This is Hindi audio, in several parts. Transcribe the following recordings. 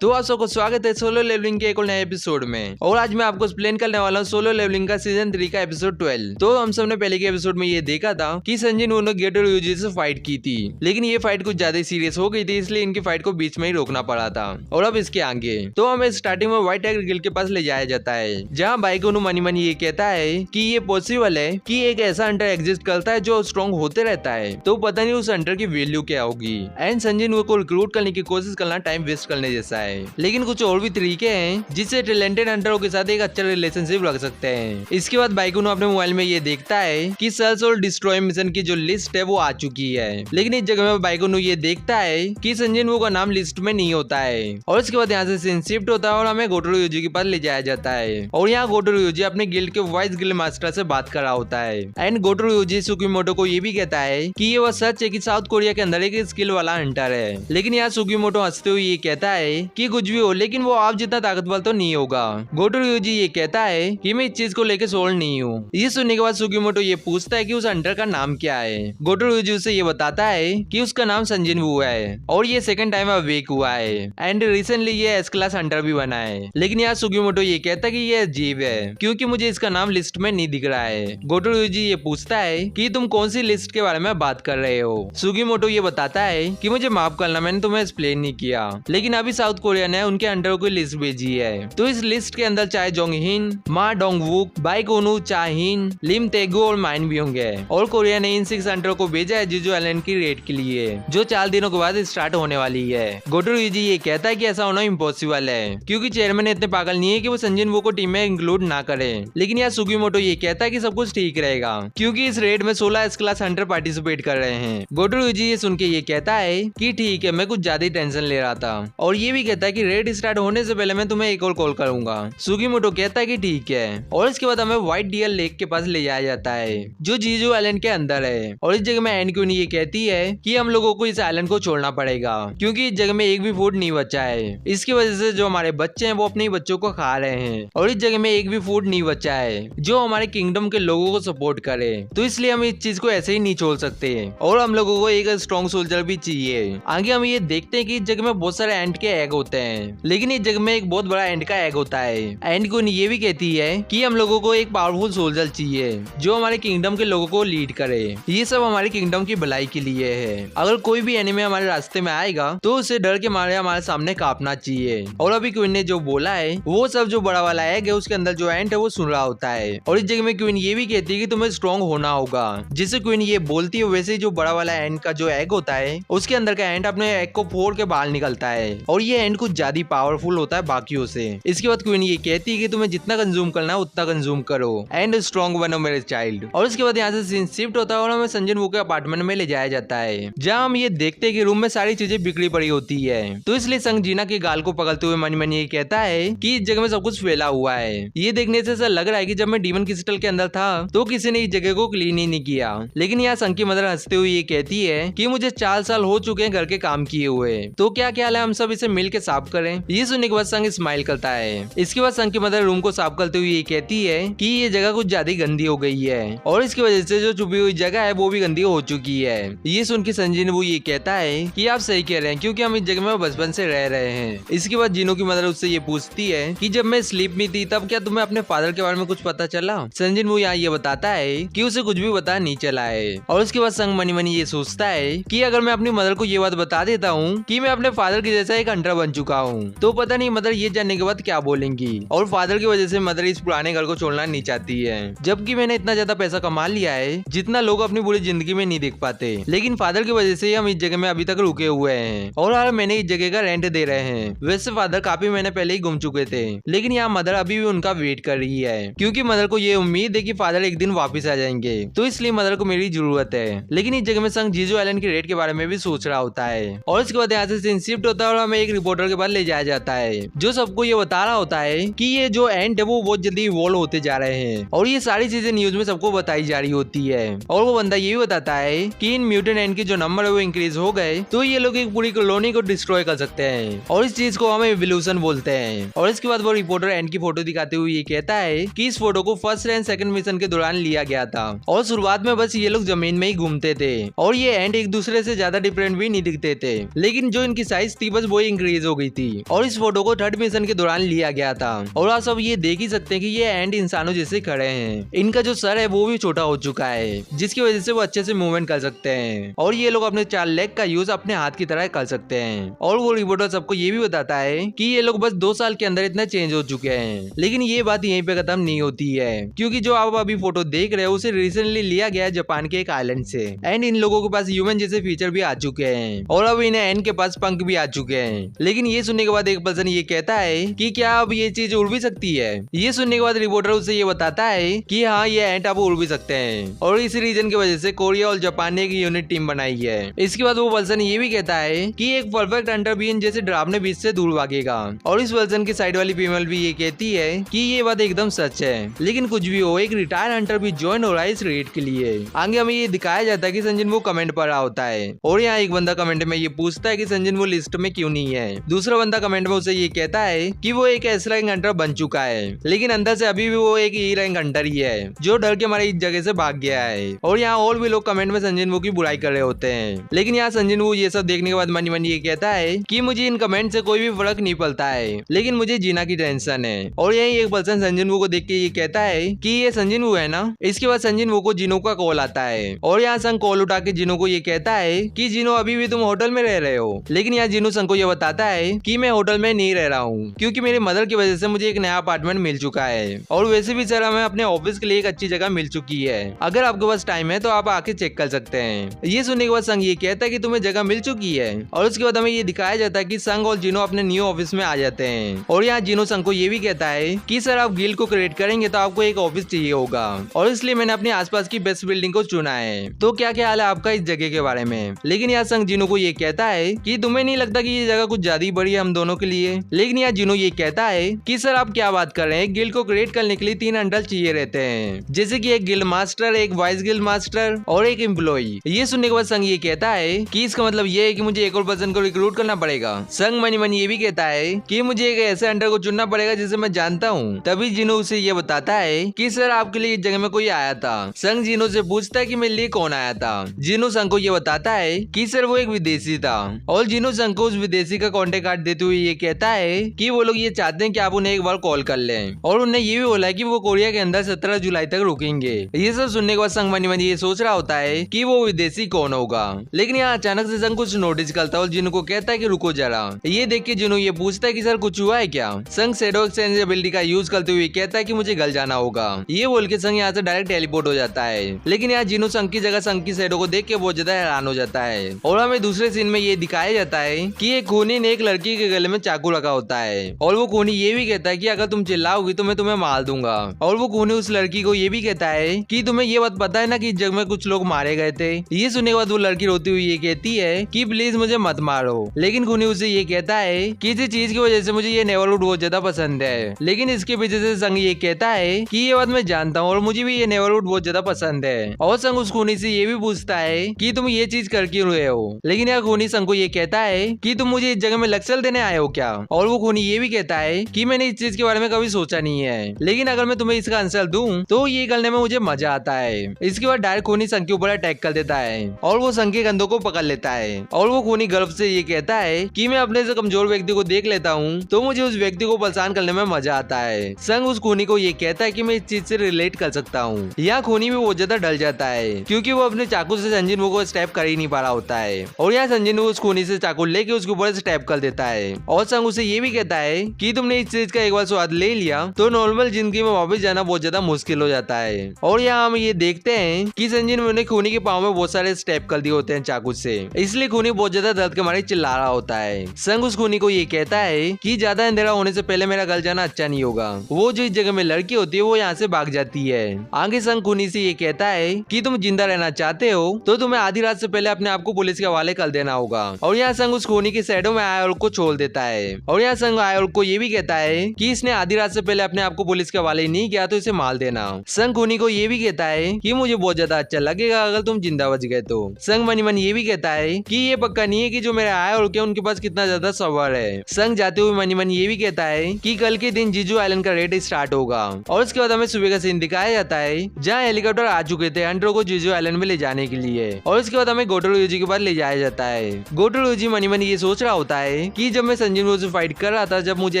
तो आप सबको स्वागत है सोलो लेवलिंग के एक और नए एपिसोड में। और आज मैं आपको एक्सप्लेन करने वाला हूँ सोलो लेवलिंग का सीजन 3 का एपिसोड 12। तो हम सबने पहले के एपिसोड में ये देखा था कि संजय ने गेटो यूजी से फाइट की थी, लेकिन ये फाइट कुछ ज्यादा सीरियस हो गई थी, इसलिए इनकी फाइट को बीच में ही रोकना पड़ा था। और अब इसके आगे तो हमें स्टार्टिंग में व्हाइट टाइगर गिल्ड के पास ले जाया जाता है, जहाँ बाइकोनू मनी मनी ये कहता है कि ये पॉसिबल है कि एक ऐसा हंटर एग्जिस्ट करता है जो स्ट्रॉन्ग होते रहता है, तो पता नहीं उस हंटर की वैल्यू क्या होगी। एंड संजय को रिक्रूट करने की कोशिश करना टाइम वेस्ट करने जैसा है, लेकिन कुछ और भी तरीके हैं जिससे टैलेंटेड हंटरों के साथ एक अच्छा रिलेशनशिप रख सकते हैं। इसके बाद बाइकुनो अपने मोबाइल में ये देखता है कि सर्च और डिस्ट्रॉय मिशन की जो लिस्ट है वो आ चुकी है, लेकिन इस जगह में बाइकुनो ये देखता है कि संजय का नाम लिस्ट में नहीं होता है। और इसके बाद यहाँ से सीन शिफ्ट होता है और हमें गोटोरो यूजी के पास ले जाया जाता है। और यहाँ गोटोरो यूजी अपने गिल्ड के वाइस गिल्ड मास्टर से बात कर रहा होता है। एंड गोटोरो यूजी सुकीमोटो को ये भी कहता है कि ये वह सच है कि साउथ कोरिया के अंदर एक स्किल वाला हंटर है, लेकिन यहाँ सुकीमोटो हंसते हुए ये कहता है कि कुछ भी हो, लेकिन वो आप जितना ताकतवर तो नहीं होगा। गोटोरो यूजी ये कहता है कि मैं इस चीज को लेकर सोल्ड नहीं हूँ। ये सुनने के बाद सुकीमोटो ये पूछता है कि उस हंटर का नाम क्या है। गोटोरो यूजी उसे ये बताता है कि उसका नाम संजिनवू है और ये सेकंड टाइम अवेक हुआ है एंड रिसेंटली ये एस क्लास हंटर भी बना है। लेकिन यहाँ सुकीमोटो ये कहता है कि ये अजीब है क्योंकि मुझे इसका नाम लिस्ट में नहीं दिख रहा है। गोटोरो यूजी ये पूछता है कि तुम कौन सी लिस्ट के बारे में बात कर रहे हो। सुकीमोटो ये बताता है कि मुझे माफ करना, मैंने तुम्हें एक्सप्लेन नहीं किया, लेकिन अभी साउथ कोरिया ने उनके हंटरों की लिस्ट भेजी है। तो इस लिस्ट के अंदर चाहे जोंगहिन, मा डोंगवुक, बाइकोनू, चाहिन, लिम तेगु और माइन भी होंगे। और कोरिया ने इन 6 हंटरों को भेजा है जीजू आइलैंड की रेड के लिए, जो 4 दिनों के बाद स्टार्ट होने वाली है। गोटोरो यूजी ये कहता है कि ऐसा होना इम्पॉसिबल है क्योंकि चेयरमैन इतने पागल नहीं है कि वो संजिनवू को टीम में इंक्लूड ना करे। लेकिन यहाँ सुकीमोटो ये कहता है कि सब कुछ ठीक रहेगा क्योंकि इस रेड में 16 एस क्लास हंटर पार्टिसिपेट कर रहे हैं। गोटोरो यूजी ये सुन के ये कहता है कि ठीक है, मैं कुछ ज्यादा ही टेंशन ले रहा था। और ये भी कहता है कि रेड स्टार्ट होने से पहले मैं तुम्हें एक और कॉल करूंगा। सुकीमोटो कहता है कि ठीक है। और इसके बाद हमें व्हाइट डियर लेक के पास ले जाया जाता है जो जीजू आइलैंड के अंदर है। और इस जगह में एंड क्यून ये कहती है कि हम लोगों को इस आइलैंड को छोड़ना पड़ेगा क्योंकि इस जगह में एक भी फूड नहीं बचा है। इसकी वजह से जो हमारे बच्चे हैं वो अपने ही बच्चों को खा रहे हैं और इस जगह में एक भी फूड नहीं बचा है जो हमारे किंगडम के लोगों को सपोर्ट करे। तो इसलिए हम इस चीज को ऐसे ही नहीं छोड़ सकते और हम लोगों को एक स्ट्रॉन्ग सोल्जर भी चाहिए। आगे हम ये देखते हैं कि इस जगह में बहुत सारे एंट के एग होते हैं, लेकिन इस जगह में एक बहुत बड़ा एंट का एग होता है। एंड क्यून ये भी कहती है कि हम लोगों को एक पावरफुल सोल्जर चाहिए जो हमारे किंगडम के लोगों को लीड करे। ये सब हमारे किंगडम की भलाई के लिए है। अगर कोई भी एनिमी हमारे रास्ते में आएगा तो उसे डर के मारे हमारे सामने कांपना चाहिए। और अभी क्वीन ने जो बोला है वो सब जो बड़ा वाला एग है उसके अंदर जो एंट है वो सुन रहा होता है। और इस जगह में क्वीन ये भी कहती है कि तुम्हें स्ट्रॉन्ग होना होगा। जिससे क्वीन ये बोलती है वैसे ही जो बड़ा वाला एंट का जो एग होता है उसके अंदर का एंट अपने एग को फोड़ के बाहर निकलता है और ये एंट कुछ ज्यादा पावरफुल होता है बाकियों से। इसके बाद क्वीन ये कहती है कि तुम्हें जितना कंज्यूम करना है उतना कंज्यूम करो एंड स्ट्रॉन्ग बनो मेरे चाइल्ड। और इसके बाद यहाँ से सीन शिफ्ट होता है और हमें संजनवू के अपार्टमेंट में ले जाया जाता है, जहाँ हम ये देखते हैं कि रूम में सारी चीजें बिखरी पड़ी होती है। तो इसलिए संग जीना के गाल को पकड़ते हुए मनी मनी ये कहता है कि इस जगह में सब कुछ फैला हुआ है। ये देखने से ऐसा लग रहा है कि जब मैं डीमन क्रिस्टल के अंदर था तो किसी ने इस जगह को क्लीन ही नहीं किया। लेकिन यहाँ संग की मदर हंसते हुए ये कहती है कि मुझे 4 साल हो चुके हैं घर के काम किए हुए, तो क्या ख्याल है हम सब इसे मिल के साफ करें। ये सुनने के बाद संग स्माइल करता है। इसके बाद संग की मदर रूम को साफ करते हुए ये कहती है कि ये जगह कुछ ज्यादा गंदी हो गई है और इसकी वजह से जो छुपी हुई जगह है वो भी गंदी हो चुकी है। ये सुन के संजीनवू ये कहता है कि आप सही कह रहे हैं क्योंकि हम इस जगह में बचपन से रह रहे हैं। इसके बाद जीनो की मदर उससे ये पूछती है कि जब मैं स्लीप में थी तब क्या तुम्हें अपने फादर के बारे में कुछ पता चला। संजीनवू यहाँ ये बताता है कि उसे कुछ भी पता नहीं चला है। और उसके बाद संग मनी मनी ये सोचता है कि अगर मैं अपनी मदर को ये बात बता देता हूँ कि मैं अपने फादर के जैसा एक हंटर बन चुका हूँ तो पता नहीं मदर ये जानने के बाद क्या बोलेंगी। और फादर की वजह से मदर इस पुराने घर को छोड़ना नहीं चाहती है, जबकि मैंने इतना ज्यादा पैसा कमा लिया है जितना लोग अपनी पूरी जिंदगी में नहीं देख पाते। लेकिन फादर की वजह से हम इस जगह में अभी तक रुके हुए हैं और हर महीने इस जगह का रेंट दे रहे हैं। वैसे फादर काफी महीने पहले ही गुम चुके थे, लेकिन यहाँ मदर अभी भी उनका वेट कर रही है क्योंकि मदर को ये उम्मीद है कि फादर एक दिन वापस आ जाएंगे, तो इसलिए मदर को मेरी जरूरत है। लेकिन इस जगह में संग जीजू आइलैंड की रेट के बारे में भी सोच रहा होता है। और इसके बाद यहाँ से सीन शिफ्ट होता है और हमें एक रिपोर्टर के पास ले जाया जाता है जो सबको ये बता रहा होता है कि ये जो एंट है वो बहुत जल्दी इवॉल्व होते जा रहे हैं और ये सारी चीजें न्यूज में सबको बताई जा रही होती है। और वो बंदा ये भी बताता है कि इन म्यूटेंट एंट के जो नंबर है वो इंक्रीज हो गए तो ये लोग एक पूरी कॉलोनी को डिस्ट्रॉय कर सकते हैं और इस चीज को हम एवोल्यूशन बोलते हैं। और इसके बाद वो रिपोर्टर एंट की फोटो दिखाते हुए ये कहता है कि इस फोटो को फर्स्ट एंड सेकंड मिशन के दौरान लिया गया था और शुरुआत में बस ये लोग जमीन में ही घूमते थे और ये एंट एक दूसरे से ज्यादा डिफरेंट भी नहीं दिखते थे, लेकिन जो इनकी साइज थी बस वो इंक्रीज हो गई थी और इस फोटो को थर्ड मिशन के दौरान लिया गया था। और आप सब ये देख ही सकते हैं कि ये एंड इंसानों जैसे खड़े हैं। इनका जो सर है वो भी छोटा हो चुका है, जिसकी वजह से वो अच्छे से मूवमेंट कर सकते हैं और ये लोग अपने 4 लेग का यूज अपने हाथ की तरह कर सकते हैं। और वो रिपोर्टर सबको ये भी बताता है कि ये लोग बस 2 साल के अंदर इतना चेंज हो चुके हैं। लेकिन ये बात यहीं पे खत्म नहीं होती है, क्योंकि जो आप अभी फोटो देख रहे हो उसे रिसेंटली लिया गया है जापान के एक आइलैंड से। एंड इन लोगों के पास ह्यूमन जैसे फीचर भी आ चुके हैं और अब इन्हें एंड के पास पंख भी आ चुके हैं। लेकिन ये सुनने के बाद एक पर्सन ये कहता है कि क्या अब ये चीज उड़ भी सकती है। ये सुनने के बाद रिपोर्टर उसे ये बताता है कि हाँ, ये एंट अब उड़ भी सकते हैं और इस रीजन की वजह से कोरिया और जापान ने एक यूनिट टीम बनाई है। इसके बाद वो पर्सन ये भी कहता है कि एक परफेक्ट हंटर भी इन जैसे डरावने बीच से दूर भागेगा। और इस पर्सन की साइड वाली फीमेल भी ये कहती है कि ये बात एकदम सच है। लेकिन कुछ भी हो, एक रिटायर्ड हंटर भी ज्वाइन हो रहा है इस रेड के लिए। आगे हमें ये दिखाया जाता है कि संजन वो कमेंट पढ़ रहा होता है और यहाँ एक बंदा कमेंट में ये पूछता है कि संजन वो लिस्ट में क्यों नहीं है। दूसरा बंदा कमेंट में उसे ये कहता है कि वो एक एस रैंक हंटर बन चुका है, लेकिन अंदर से अभी भी वो एक ई रैंक हंटर ही है जो डर के हमारे इस जगह से भाग गया है। और यहाँ और भी लोग कमेंट में संजन वो की बुराई कर रहे होते हैं। लेकिन यहाँ संजन वो ये सब देखने के बाद मनी मनी ये कहता है कि मुझे इन कमेंट से कोई भी फर्क नहीं पड़ता है, लेकिन मुझे जीना की टेंशन है। और यही एक पर्सन संजन वो को देख के ये कहता है कि ये संजन वो है ना। इसके बाद संजन वो को जिनो का कॉल आता है और यहाँ संग कॉल उठा के जिनो को ये कहता है कि जिनो अभी भी तुम होटल में रह रहे हो। लेकिन यहाँ जिनो संग को ये बताता है कि मैं होटल में नहीं रह रहा हूँ, क्योंकि मेरे मदर की वजह से मुझे एक नया अपार्टमेंट मिल चुका है और वैसे भी सर हमें अपने ऑफिस के लिए एक अच्छी जगह मिल चुकी है। अगर आपके पास टाइम है तो आप आके चेक कर सकते हैं। ये सुनने के बाद संग ये कहता है कि तुम्हें जगह मिल चुकी है और उसके बाद हमें ये दिखाया जाता है कि संग और जिनो अपने न्यू ऑफिस में आ जाते हैं। और यहाँ जिनो संग को ये भी कहता है कि सर आप गिल्ड को क्रिएट करेंगे तो आपको एक ऑफिस चाहिए होगा और इसलिए मैंने अपने आसपास की बेस्ट बिल्डिंग को चुना है। तो क्या ख्याल है आपका इस जगह के बारे में। लेकिन यहाँ संग जिनो को ये कहता है कि तुम्हें नहीं लगता कि ये जगह कुछ ज्यादा ही बड़ी है हम दोनों के लिए। लेकिन यहाँ जिनो ये कहता है कि सर आप क्या बात कर रहे हैं, गिल्ड को क्रिएट करने के लिए 3 हंटर चाहिए रहते हैं, जैसे कि एक गिल्ड मास्टर, एक वाइस गिल्ड मास्टर और एक एम्प्लॉई। ये सुनने के बाद संग ये कहता है कि इसका मतलब ये है कि मुझे एक और पर्सन को रिक्रूट करना पड़ेगा। संग मनी मनी ये भी कहता है कि मुझे एक ऐसे हंटर को चुनना पड़ेगा जिसे मैं जानता हूँ। तभी जिनो उसे ये बताता है कि सर आपके लिए इस जगह में कोई आया था। संग जिनो से पूछता है कि मेरे लिए कौन आया था। जिनो संग को ये बताता है कि सर वो एक विदेशी था और जिनो संग को उस विदेशी का कॉन्टेक्ट कार्ड देते हुए ये कहता है कि वो लोग ये चाहते हैं कि आप उन्हें एक बार कॉल कर लें और उन्हें ये भी बोला है कि वो कोरिया के अंदर 17 जुलाई तक रुकेंगे। ये सब सुनने के बाद संग मनी मनी ये सोच रहा होता है कि वो विदेशी कौन होगा। लेकिन यहाँ अचानक से संग कुछ नोटिस करता है और जिनो को कहता है कि रुको जरा। ये देख के जिनो ये पूछता है कि सर कुछ हुआ है क्या। संग शैडो एक्सचेंज एबिलिटी का यूज करते हुए कहता है कि मुझे घर जाना होगा। ये बोल के संग यहाँ से डायरेक्ट टेलीपोर्ट हो जाता है। लेकिन यहाँ जिनो संग की जगह संग की शैडो को देख के बहुत ज्यादा हैरान हो जाता है। और हमें दूसरे सीन में ये दिखाया जाता है कि एक खूनी ने एक लड़की के गले में चाकू रखा होता है और वो खूनी ये भी कहता है कि अगर तुम चिल्लाओगी तो मैं तुम्हें मार दूंगा। और वो खूनी उस लड़की को ये भी कहता है कि तुम्हें ये बात पता है ना कि जग में कुछ लोग मारे गए थे। ये सुनने के बाद वो लड़की रोती हुई ये कहती है कि प्लीज मुझे मत मारो। लेकिन खूनी उसे ये कहता है कि इसी चीज की वजह से मुझे ये नेवरहुड बहुत ज्यादा पसंद है। लेकिन इसके पीछे से संग ये कहता है कि ये बात मैं जानता हूँ और मुझे भी ये नेवरहुड बहुत ज्यादा पसंद है। और संग उस खूनी से ये भी पूछता है कि तुम ये चीज कर क्यों रहे हो। लेकिन यह खूनी संग को ये कहता है कि तुम मुझे इस जगह में लेक्चर देने आए हो क्या। और वो खूनी ये भी कहता है कि मैंने इस चीज के बारे में कभी सोचा नहीं है, लेकिन अगर मैं तुम्हें इसका आंसर दूं तो ये करने में मुझे मजा आता है। इसके बाद डायरेक्ट खूनी संग के ऊपर अटैक कर देता है और वो संग के कंधों को पकड़ लेता है। और वो खूनी गर्व से ये कहता है कि मैं अपने से कमजोर व्यक्ति को देख लेता हूँ तो मुझे उस व्यक्ति को परेशान करने में मजा आता है। संग उस खूनी को ये कहता है कि मैं इस चीज से रिलेट कर सकता हूँ। यहाँ खूनी भी बहुत ज्यादा डर जाता है क्योंकि वो अपने चाकू से संजन वो को स्टैप कर ही नहीं पा रहा होता है। और यहाँ संजन वो उस खूनी से चाकू लेके उसके ऊपर स्टैप कर देता है। और संग उसे ये भी कहता है कि तुमने इस चीज का एक बार स्वाद ले लिया तो नॉर्मल जिंदगी में वापस जाना बहुत ज्यादा मुश्किल हो जाता है। और यहाँ हम ये देखते हैं कि संजन ने खूनी के पाँव में बहुत सारे स्टेप कर दिए होते हैं चाकू से, इसलिए खूनी बहुत ज्यादा दर्द के मारे चिल्ला रहा होता है। संग उस खूनी को ये कहता है कि ज्यादा अंधेरा होने से पहले मेरा घर जाना अच्छा नहीं होगा। वो जो इस जगह में लड़की होती है वो यहाँ से भाग जाती है। आगे संग खूनी से ये कहता है कि तुम जिंदा रहना चाहते हो तो तुम्हें आधी रात से पहले अपने आप को पुलिस के हवाले कर देना होगा। और यहाँ संग उस खूनी के शैडो में आयोल को छोड़ देता है। और यहाँ संग आयोल को ये भी कहता है कि इसने आधी रात से पहले अपने आप को पुलिस के हवाले नहीं किया तो इसे मार देना। संग खूनी को ये भी कहता है कि मुझे बहुत ज्यादा अच्छा लगेगा अगर तुम जिंदा बच गए तो। संग मनी मनी ये भी कहता है कि ये पक्का नहीं है कि जो मेरे आयोल के उनके पास कितना ज्यादा सवार है। संग जाते हुए मनी मनी ये भी कहता है कि कल के दिन जीजू आइलैंड का रेड स्टार्ट होगा। और उसके बाद हमें सुबह का सीन दिखाया जाता है जहाँ हेलीकॉप्टर आ चुके थे हंटरों को जीजू आइलैंड में ले जाने के लिए। और उसके बाद हमें गोटोरो यूजी के पास ले जाया जाता है। गोटोरो यूजी मनी मनी ये सोच रहा होता है है कि जब मैं संजीव से फाइट कर रहा था, जब मुझे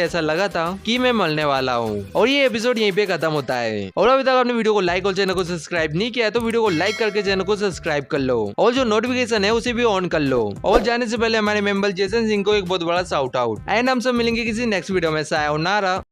ऐसा लगा था कि मैं मरने वाला हूँ। और ये एपिसोड यहीं पे खत्म होता है। और अभी तक आपने वीडियो को लाइक और चैनल को सब्सक्राइब नहीं किया तो वीडियो को लाइक करके चैनल को सब्सक्राइब कर लो और जो नोटिफिकेशन है उसे भी ऑन कर लो। और जाने से पहले हमारे मेंबर जेसन सिंह को एक बहुत बड़ा शाउट आउट। एंड हम सब मिलेंगे किसी नेक्स्ट वीडियो में। सायोनारा।